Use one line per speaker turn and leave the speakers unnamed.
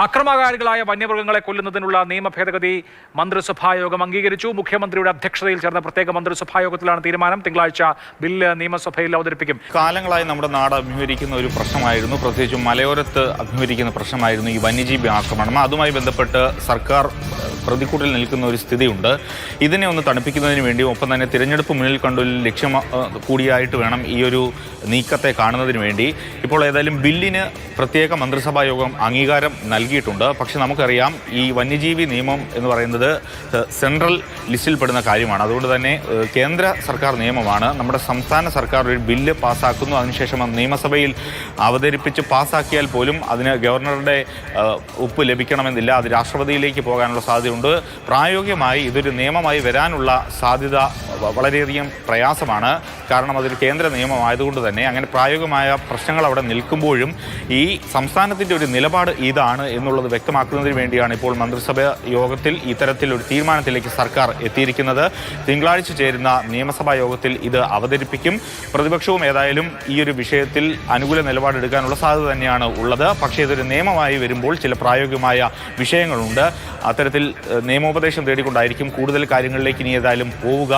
അക്രമകാരികളായ വന്യമൃഗങ്ങളെ കൊല്ലുന്നതിനുള്ള നിയമ ഭേദഗതി മന്ത്രിസഭായോഗം അംഗീകരിച്ചു. മുഖ്യമന്ത്രിയുടെ അധ്യക്ഷതയിൽ ചേർന്ന പ്രത്യേക മന്ത്രിസഭായോഗത്തിലാണ് തീരുമാനം. തിങ്കളാഴ്ച ബില്ല് നിയമസഭയിൽ അവതരിപ്പിക്കും.
കാലങ്ങളായി നമ്മുടെ നാട് അഭിമുഖീകരിക്കുന്ന ഒരു പ്രശ്നമായിരുന്നു, പ്രത്യേകിച്ചും മലയോരത്ത് അഭിമുഖീകരിക്കുന്ന പ്രശ്നമായിരുന്നു ഈ വന്യജീവി ആക്രമണം. അതുമായി ബന്ധപ്പെട്ട് സർക്കാർ പ്രതിക്കൂട്ടിൽ നിൽക്കുന്ന ഒരു സ്ഥിതിയുണ്ട്. ഇതിനെ ഒന്ന് തണുപ്പിക്കുന്നതിന് വേണ്ടിയും ഒപ്പം തന്നെ തിരഞ്ഞെടുപ്പ് മുന്നിൽ കണ്ടൊരു ലക്ഷ്യം കൂടിയായിട്ട് വേണം ഈ ഒരു നീക്കത്തെ കാണുന്നതിന് വേണ്ടി ഇപ്പോൾ ഏതായാലും ബില്ലിന് പ്രത്യേക മന്ത്രിസഭാ യോഗം അംഗീകാരം നൽകിയിട്ടുണ്ട്. പക്ഷെ നമുക്കറിയാം ഈ വന്യജീവി നിയമം എന്ന് പറയുന്നത് സെൻട്രൽ ലിസ്റ്റിൽപ്പെടുന്ന കാര്യമാണ്. അതുകൊണ്ട് തന്നെ കേന്ദ്ര സർക്കാർ നിയമമാണ്. നമ്മുടെ സംസ്ഥാന സർക്കാർ ഒരു ബില്ല് പാസ്സാക്കുന്നു, അതിനുശേഷം നിയമസഭയിൽ അവതരിപ്പിച്ച് പാസ്സാക്കിയാൽ പോലും അതിന് ഗവർണറുടെ ഒപ്പ് ലഭിക്കണമെന്നില്ല. അത് രാഷ്ട്രപതിയിലേക്ക് പോകാനുള്ള സാധ്യതയുണ്ട്. പ്രായോഗികമായി ഇതൊരു നിയമമായി വരാനുള്ള സാധ്യത വളരെയധികം പ്രയാസമാണ്. കാരണം അതൊരു കേന്ദ്ര നിയമമായതുകൊണ്ട് തന്നെ അങ്ങനെ പ്രായോഗികമായ പ്രശ്നങ്ങൾ അവിടെ നിൽക്കുമ്പോഴും ഈ സംസ്ഥാനത്തിൻ്റെ ഒരു നിലപാട് ഇതാണ് എന്നുള്ളത് വ്യക്തമാക്കുന്നതിന് വേണ്ടിയാണ് ഇപ്പോൾ മന്ത്രിസഭ യോഗത്തിൽ ഇത്തരത്തിലൊരു തീരുമാനത്തിലേക്ക് സർക്കാർ എത്തിയിരിക്കുന്നത്. തിങ്കളാഴ്ച ചേരുന്ന നിയമസഭാ യോഗത്തിൽ ഇത് അവതരിപ്പിക്കും. പ്രതിപക്ഷവും ഏതായാലും ഈ ഒരു വിഷയത്തിൽ അനുകൂല നിലപാടെടുക്കാനുള്ള സാധ്യത തന്നെയാണ് ഉള്ളത്. പക്ഷേ ഇതൊരു നിയമമായി വരുമ്പോൾ ചില പ്രായോഗികമായ വിഷയങ്ങളുണ്ട്. അത്തരത്തിൽ നിയമോപദേശം തേടിക്കൊണ്ടായിരിക്കും കൂടുതൽ കാര്യങ്ങളിലേക്ക് ഇനി ഏതായാലും പോവുക.